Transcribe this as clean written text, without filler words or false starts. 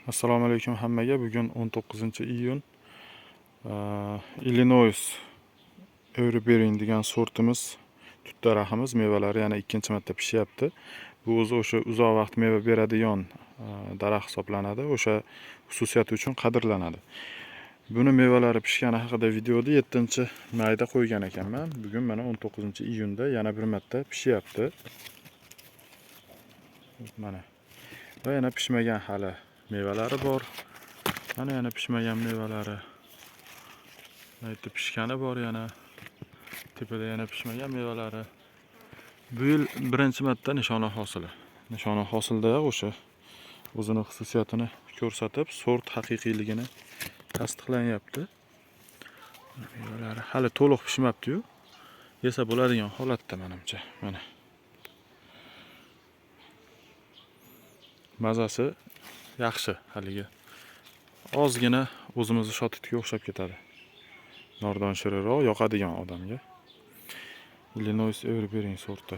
Assalomu alaykum hammaga. Bugun 19-iyun. Illinois Evergreen degan sortimiz, tut daraxtimiz mevalari yana ikkinchi marta pishyapti. Bu o'sha uzoq vaqt meva beradigan daraxt hisoblanadi. O'sha xususiyati uchun qadrlanadi. Buni mevalari pishgani haqida videoda 7-mayda qo'ygan ekanman. Bugun mana 19-iyunda yana bir marta pishyapti. Mana. Va yana pishmagan hali mevalari bor. Mana yana pishmagan mevalari. Mayda pishgani bor yana. Tepada yana pishmagan mevalari. Bu yil birinchi marta nishona hosili. Nishona hosilda o'sha o'zining xususiyatini ko'rsatib, sort haqiqiyligini tasdiqlanyapti. Mevalari hali to'liq pishmabdi-yu. Yesa bo'ladigan holatda menimcha. Mana. Mazasi yaxshi haligi. Ozgina o'zimizni shotitga o'xshab ketadi. Nordon shirinroq yoqadigan odamga. Illinois Evergreen sorti.